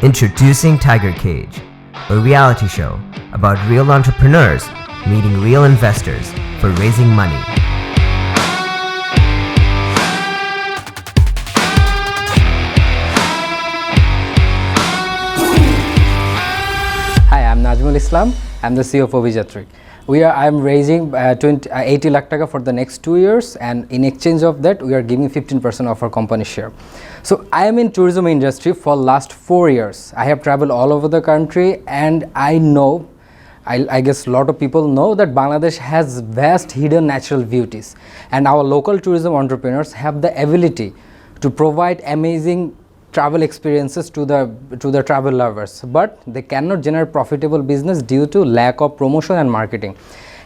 Introducing Tiger Cage, a reality show about real entrepreneurs meeting real investors for raising money. Hi, I'm Najmul Islam. I'm the CEO of Ovijatric. I'm raising 80 lakh taka for the next 2 years, and in exchange of that, we are giving 15% of our company share. So I am in tourism industry for last 4 years. I have traveled all over the country, and I know, I guess a lot of people know that Bangladesh has vast hidden natural beauties, and our local tourism entrepreneurs have the ability to provide amazing travel experiences to the travel lovers, but they cannot generate profitable business due to lack of promotion and marketing.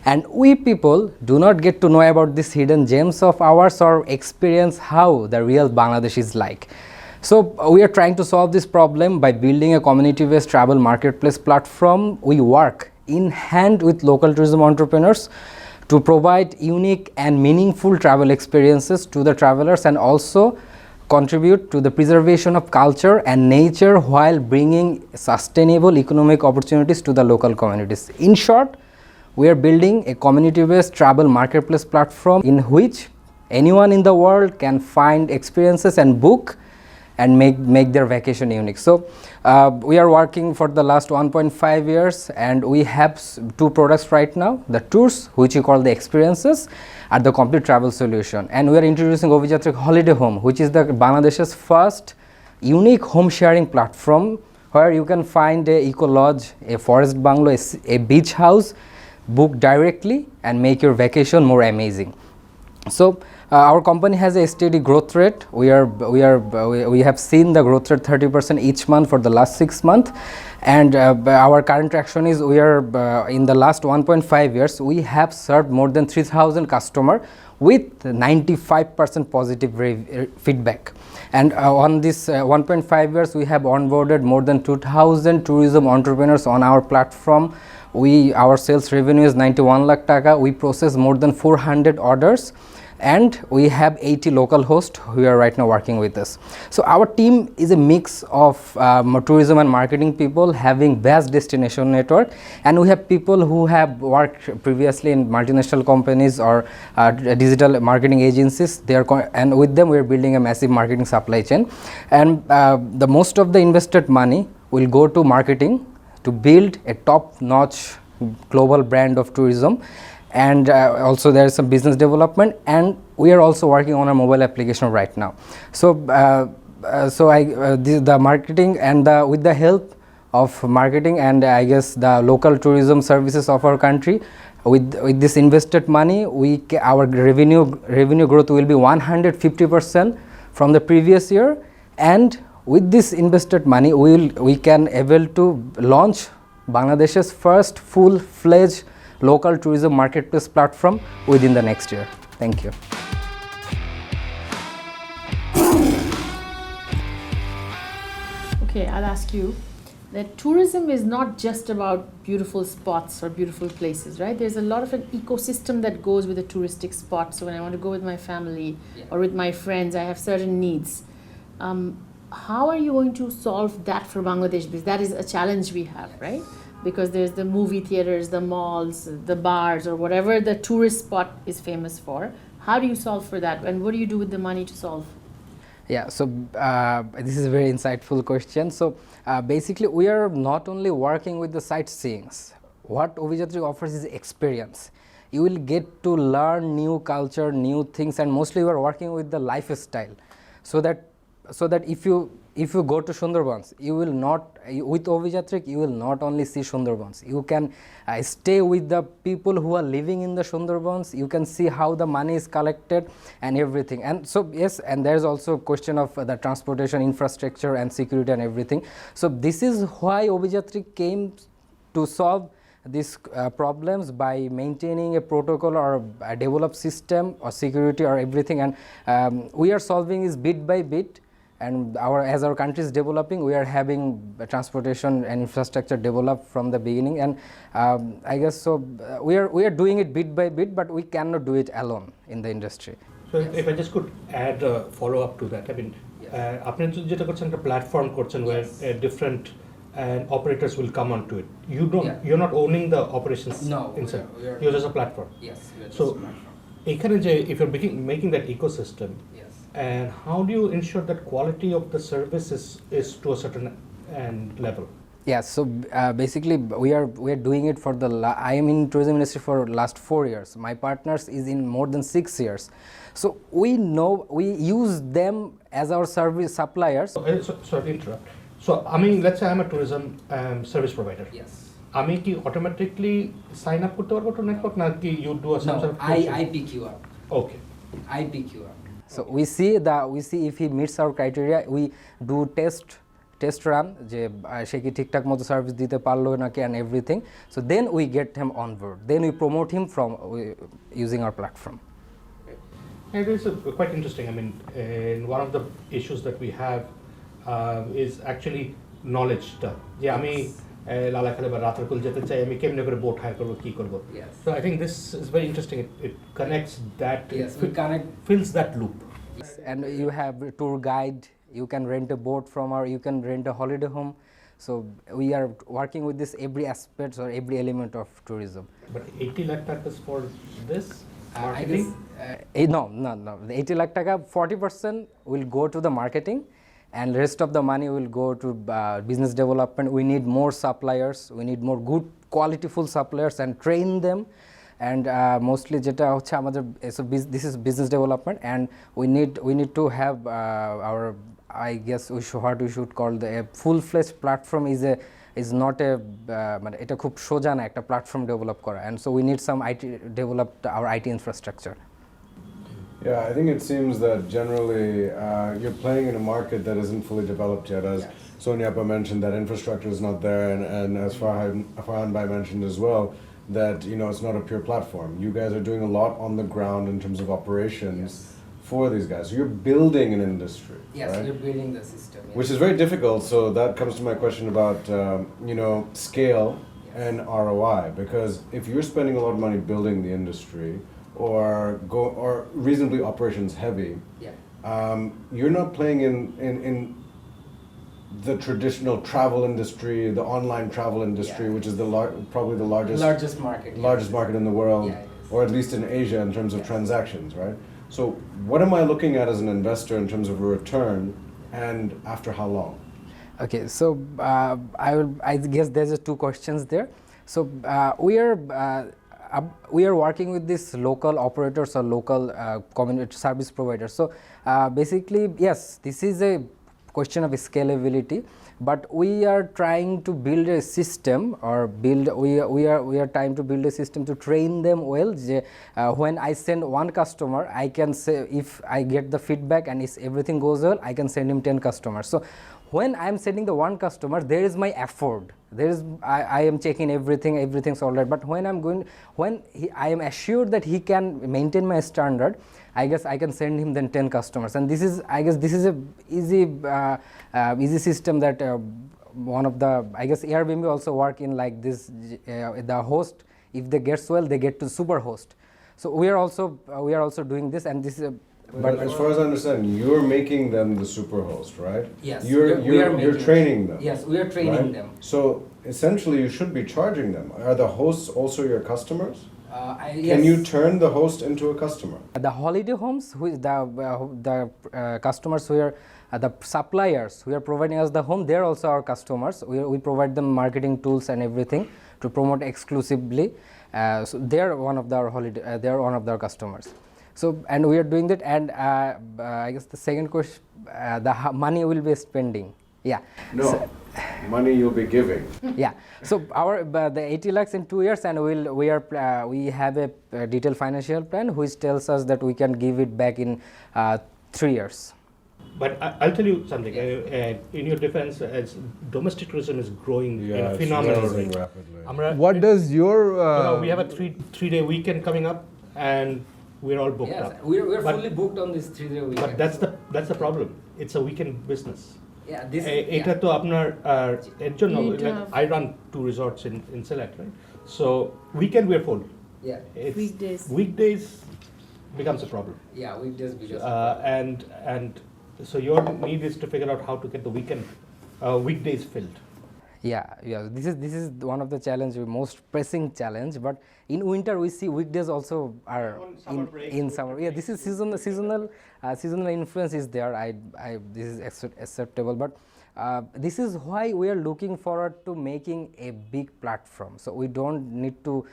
And we people do not get to know about these hidden gems of ours or experience how the real Bangladesh is like. So we are trying to solve this problem by building a community-based travel marketplace platform. We work in hand with local tourism entrepreneurs to provide unique and meaningful travel experiences to the travelers, and also contribute to the preservation of culture and nature while bringing sustainable economic opportunities to the local communities. In short, we are building a community-based travel marketplace platform in which anyone in the world can find experiences and book and make their vacation unique. So we are working for the last 1.5 years, and we have 2 products right now: the tours, which we call the experiences, are the complete travel solution, and we are introducing Ovijatric Holiday Home, which is the Bangladesh's first unique home sharing platform, where you can find a eco lodge, a forest bungalow, a beach house, book directly and make your vacation more amazing. So our company has a steady growth rate. We have seen the growth rate 30% each month for the last 6 months, and our current traction is we are in the last 1.5 years we have served more than 3,000 customers with 95% positive feedback. And on this 1.5 years we have onboarded more than 2,000 tourism entrepreneurs on our platform. Our sales revenue is 91 lakh taka. We process more than 400 orders, and we have 80 local hosts who are right now working with us. So our team is a mix of tourism and marketing people having vast destination network, and we have people who have worked previously in multinational companies or digital marketing agencies. And with them we are building a massive marketing supply chain, and the most of the invested money will go to marketing to build a top-notch global brand of tourism. And also there is some business development, and we are also working on a mobile application right now. So the marketing and with the help of marketing and I guess the local tourism services of our country, with this invested money, our revenue growth will be 150% from the previous year. And with this invested money, we can able to launch Bangladesh's first full-fledged local tourism marketplace platform within the next year. Thank you. Okay, I'll ask you that tourism is not just about beautiful spots or beautiful places, right? There's a lot of an ecosystem that goes with a touristic spot. So when I want to go with my family or with my friends, I have certain needs. How are you going to solve that for Bangladesh? Because that is a challenge we have, right? Because there's the movie theaters, the malls, the bars, or whatever the tourist spot is famous for. How do you solve for that, and what do you do with the money to solve? Yeah, so this is a very insightful question. So basically we are not only working with the sightseeings. What Ovijatric offers is experience. You will get to learn new culture, new things, and mostly we are working with the lifestyle, so that if you go to Sundarbans, you will not, with Ovijatric, you will not only see Sundarbans. You can stay with the people who are living in the Sundarbans. You can see how the money is collected and everything. And so yes, and there is also a question of the transportation infrastructure and security and everything. So this is why Ovijatric came to solve these problems by maintaining a protocol or a developed system or security or everything. And we are solving this bit by bit. And as our country is developing, we are having transportation and infrastructure developed from the beginning, and I guess so we are doing it bit by bit, but we cannot do it alone in the industry. So if I just could add a follow up to that, I mean, আপনি যেটা করছেন একটা platform করছেন where different operators will come onto it. You're not owning the operations inside. You're just a platform. Yes, we are So এখানে যে if you're making that ecosystem, yes. and how do you ensure that quality of the service is to a certain level? Yeah, so basically we are doing it for I am in tourism industry for last 4 years. My partners is in more than 6 years. So we use them as our service suppliers. Sorry to interrupt. So I mean, let's say I'm a tourism service provider. Yes. আমি কি automatically sign up করতে পারবো to network নাকি you do a some sort of I pick you up. Okay. I pick you up. So we see if he meets our criteria. We do test run যে সে কি ঠিকঠাক মতো service দিতে পারলো নাকি and everything. So then we get him on board. Then we promote him from using our platform. It is quite interesting. I mean, one of the issues that we have is actually knowledge. যে আমি লালাখালে বা রাতারকুল যেতে চাই আমি কেমনে করে boat higher করব কি করব. Yes. So I think this is very interesting. It connects that. Yes, we connect. Fills that loop. And you have a tour guide. You can rent a boat from you can rent a holiday home. So we are working with this every aspect or every element of tourism. But 80 lakh takas for this I marketing? guess, no. The 80 lakh taka, 40% will go to the marketing and rest of the money will go to business development. We need more suppliers. We need more good qualityful suppliers and train them. And mostly যেটা হচ্ছে আমাদের this is business development and we need to have our I guess what we should call the full-fledged platform is not a মানে এটা খুব সোজা না একটা platform develop করা and so we need some develop our IT infrastructure. Yeah, I think it seems that generally you're playing in a market that isn't fully developed yet. As Sonyapa mentioned, that infrastructure is not there, and as Farhan Bhai mentioned as well, that it's not a pure platform. You guys are doing a lot on the ground in terms of operations for these guys. So you're building an industry, Yes, right? you're building the system. Yes. Which is very difficult. So that comes to my question about scale and ROI. Because if you're spending a lot of money building the industry, or reasonably operations heavy, you're not playing in the traditional travel industry, the online travel industry, which is probably the largest market in the world, or at least in Asia in terms of transactions, right? So what am I looking at as an investor in terms of a return, and after how long? Okay, so I guess there's 2 questions there. So we are working with these local operators or local community service providers. So basically, yes, this is a question of scalability, but we are trying to build a system we are trying to build a system to train them well. When I send one customer, I can say if I get the feedback and if everything goes well, I can send him 10 customers. So when I am sending the one customer, there is my effort. I am checking everything's all right. But when I am assured that he can maintain my standard, I guess I can send him then 10 customers. And this is a easy system that one of the Airbnb also work in like this. The host, if they get well, they get to super host. So we are also doing this, and this is But as far as I understand, you're making them the super host, right? Yes, you're training them. Yes, we are training right? them. So essentially, you should be charging them. Are the hosts also your customers? Yes. Can you turn the host into a customer? The holiday homes, the customers who are the suppliers who are providing us the home, they're also our customers. We provide them marketing tools and everything to promote exclusively. So they're one of our customers. So and we are doing that, and I guess the second question, the money we'll be spending. Yeah. No, money you'll be giving. Yeah. So the 80 lakhs in 2 years, and we have a detailed financial plan which tells us that we can give it back in 3 years. But I'll tell you something. In your defense, as domestic tourism is growing in a phenomenal rate. Rapidly. What does your we have a three-day weekend coming up, and we're all booked up. We're But- fully booked on this 3-day weekend. But that's the problem. It's a weekend business. Yeah, this. এটা তো আপনার এর জন্য You need to have- I run 2 resorts in Sylhet, right? So weekend we're full. Yeah. Weekdays. Weekdays becomes a problem. Yeah, weekdays because. And So your need is to figure out how to get the weekdays filled. Yeah. This is one of the challenge, most pressing challenge. But in winter, we see weekdays also are On summer breaks, in summer. Yeah, this is seasonal influence is there. This is acceptable. But this is why we are looking forward to making a big platform. So we don't need to.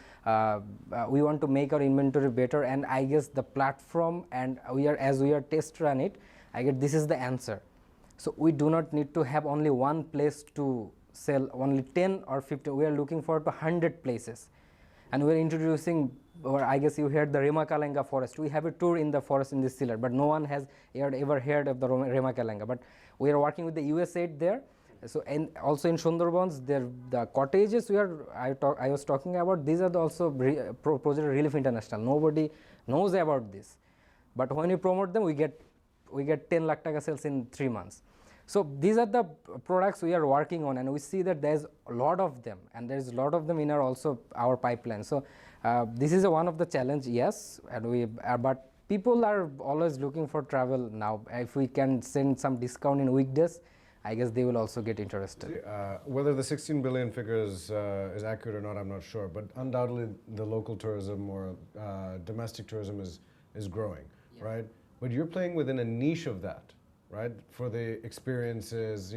We want to make our inventory better, and I guess the platform and we are test run it. I guess this is the answer. So we do not need to have only one place to sell only 10 or 15. We are looking forward to 100 places, and we are introducing, or I guess you heard the Remakalenga forest. We have a tour in the forest in this Sylhet, but no one has ever heard of the Remakalenga. But we are working with the USAID there. So and also in Sundarbans, the cottages I was talking about. These are also Project Relief International. Nobody knows about this, but when we promote them, we get 10 lakh taka sales in 3 months. So these are the products we are working on, and we see that there is a lot of them, and there is a lot of them in our pipeline. So this is one of the challenge, yes, and but people are always looking for travel now. If we can send some discount in weekdays, I guess they will also get interested. Whether the 16 billion figures is accurate or not, I'm not sure, but undoubtedly the local tourism or domestic tourism is growing, right? But you're playing within a niche of that, right? For the experiences,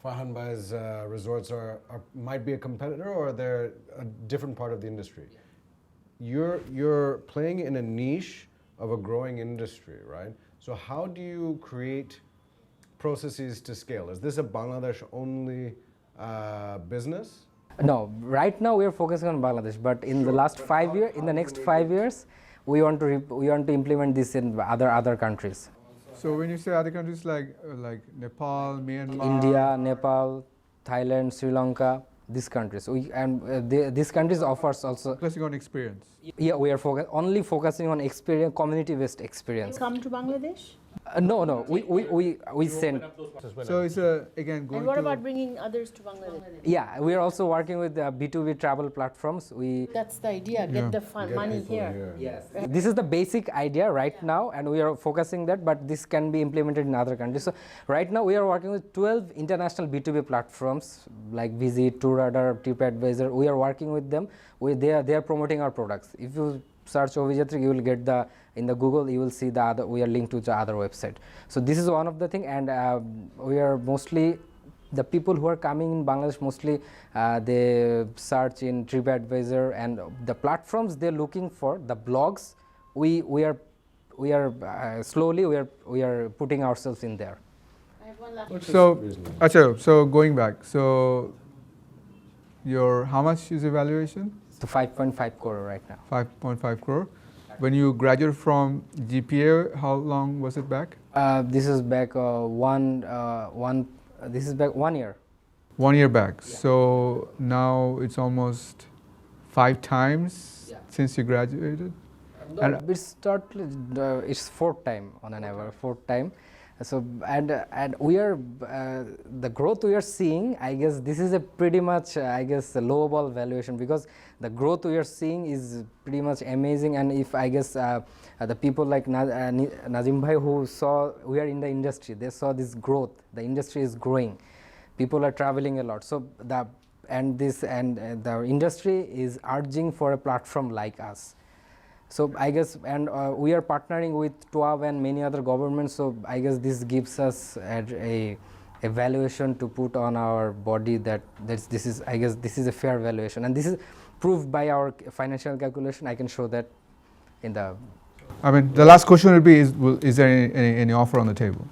Farhan Bhai's resorts might be a competitor, or they're a different part of the industry. You're playing in a niche of a growing industry, right? So how do you create processes to scale? Is this a Bangladesh only business? No, right now we are focusing on Bangladesh, but in the last 5 years, in the next 5 years, we want to implement this in other countries. So when you say other countries like Nepal, Myanmar, India, Nepal, Thailand, Sri Lanka, these countries. These countries offers also. focusing on experience. Yeah, we are only focusing on experience, community-based experience. Come to Bangladesh? No, we send. So it's again going And what to. about bringing others to Bangladesh? Yeah, we are also working with B2B travel platforms. That's the idea, get the money here. Yes. This is the basic idea right now, and we are focusing that, but this can be implemented in other countries. So right now we are working with 12 international B2B platforms like Visit, TourRadar, TripAdvisor. We are working with them. They are promoting our products. If you search Ovijatrik, you will get in the Google, you will see we are linked to the other website. So this is one of the thing, and we are mostly, the people who are coming in Bangladesh, mostly they search in TripAdvisor, and the platforms they're looking for, the blogs, we are slowly we are putting ourselves in there. I have one last So, Acha, so going back, so how much is evaluation? So 5.5 crore right now. 5.5 crore. When you graduated from GPA, how long was it back? This is back this is back 1 year. 1 year back. So now it's almost 5 times since you graduated. And It's fourth time on an average, fourth time. So and we are the growth we are seeing. I guess this is a pretty much a lowball valuation, because the growth we are seeing is pretty much amazing. And if I guess the people like Nazim Bhai who saw we are in the industry, they saw this growth. The industry is growing. People are traveling a lot. So the industry is urging for a platform like us. So I guess, and we are partnering with TWAV and many other governments. So I guess this gives us a valuation to put on our body that this is, I guess, this is a fair valuation, and this is proved by our financial calculation. I can show that in the. I mean, the last question would be: Is there any offer on the table?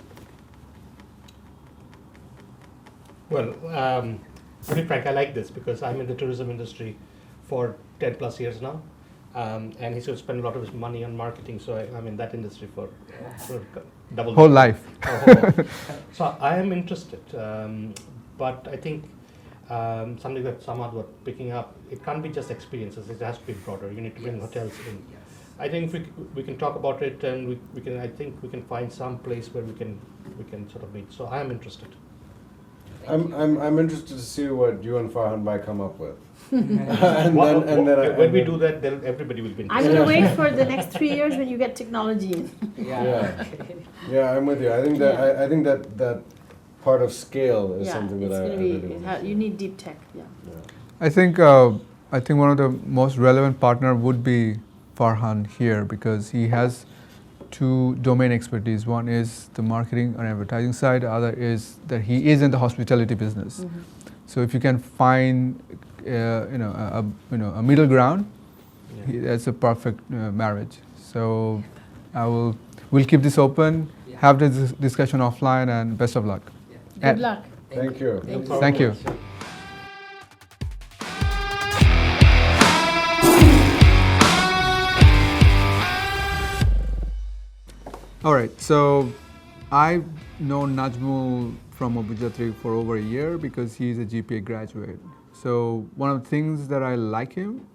Well, to be frank, I like this because I'm in the tourism industry for 10 plus years now. And he's going to spend a lot of his money on marketing, so I'm in that industry for double Whole life. So I am interested, but I think something that Samad was picking up, it can't be just experiences, it has to be broader. You need to bring hotels in. I think if we can talk about it, and I think we can find some place where we can sort of meet. So I am interested. I'm interested to see what you and Farhan Bhai come up with. When we do that, then everybody will be I'm interested. going to wait for the next 3 years when you get technology in. Yeah, I'm with you. I think that Yeah. I think that part of scale is Yeah, something it's that I going really to be, want to you need deep tech, yeah. I think one of the most relevant partner would be Farhan here because he has two domain expertise. One is the marketing and advertising side. The other is that he is in the hospitality business. So if you can find a middle ground, that's a perfect marriage. So we'll keep this open. Have this discussion offline, and best of luck. Good luck. Thank you. Thank you. All right, so I've known Najmul from Obujatri for over a year because he's a GPA graduate. So one of the things that I like him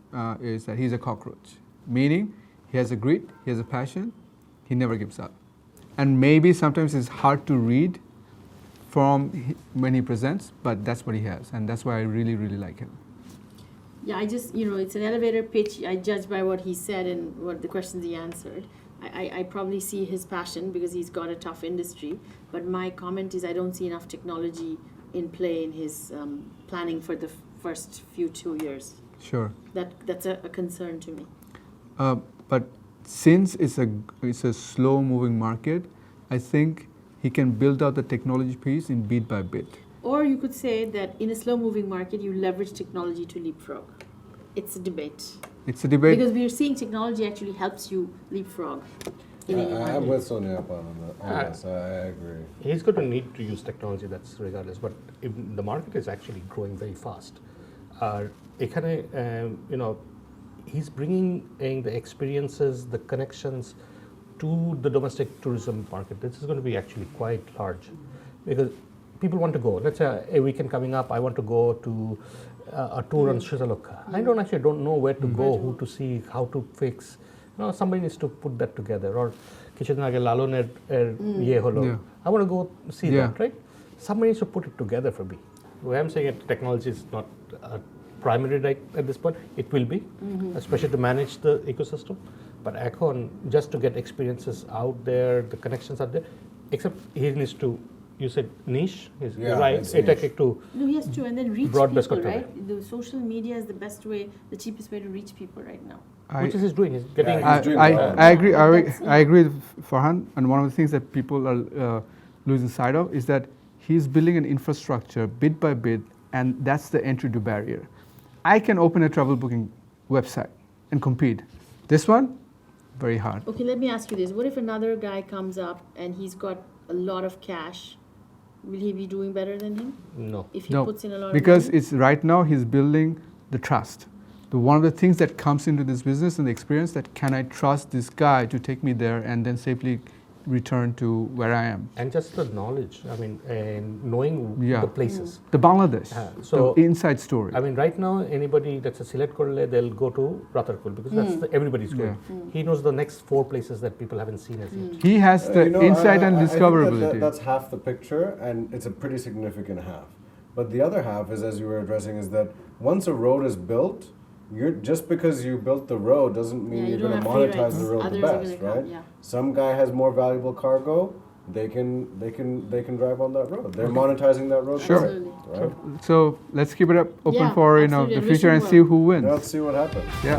is that he's a cockroach, meaning he has a grit, he has a passion, he never gives up. And maybe sometimes it's hard to read from when he presents, but that's what he has, and that's why I really, really like him. Yeah, I just, it's an elevator pitch. I judge by what he said and what the questions he answered. I probably see his passion because he's got a tough industry, but my comment is I don't see enough technology in play in his planning for the first 2 years. Sure. That's a concern to me. But since it's a slow-moving market, I think he can build out the technology piece in bit by bit. Or you could say that in a slow-moving market, you leverage technology to leapfrog. It's a debate. It's a debate. Because we are seeing technology actually helps you leapfrog. In any I'm market. with Sonia on this. I agree. He's going to need to use technology, that's regardless. But if the market is actually growing very fast, he's bringing in the experiences, the connections to the domestic tourism market. This is going to be actually quite large because people want to go. Let's say a weekend coming up, I want to go to a tour on Sri Lanka. I don't know where to go, who to see, how to fix. Somebody needs to put that together. Or কিছুদিন আগে লালনের ইয়ে হলো, I want to go see that, right? Somebody needs to put it together for me. Where I'm saying that technology is not primary right at this point. It will be, especially to manage the ecosystem. But এখন just to get experiences out there, the connections are there. Except he needs to. You said niche, right? No, he has to, and then reach people, right? The social media is the best way, the cheapest way to reach people right now. Which is he's doing. He's getting. I agree. I agree with Farhan. And one of the things that people are losing sight of is that he's building an infrastructure bit by bit, and that's the entry to barrier. I can open a travel booking website and compete. This one, very hard. Okay, let me ask you this: what if another guy comes up and he's got a lot of cash? Will he be doing better than him? No. If he puts in a lot because of money? it's right now he's building the trust. One of the things that comes into this business and the experience that can I trust this guy to take me there and then safely return to where I am. And just the knowledge, and knowing the places. The Bangladesh, so the inside story. Right now, anybody that's a select korle, they'll go to Ratarkul because that's everybody's going. He knows the next 4 places that people haven't seen as yet. He has the insight and discoverability. I think that's half the picture, and it's a pretty significant half. But the other half is, as you were addressing, is that once a road is built, just because you built the road doesn't mean you're going to monetize the road the best, right? Some guy has more valuable cargo, they can drive on that road. They're monetizing that road. Sure. Right? So let's keep it up open for absolutely. the future and see who wins. Let's see what happens. Yeah.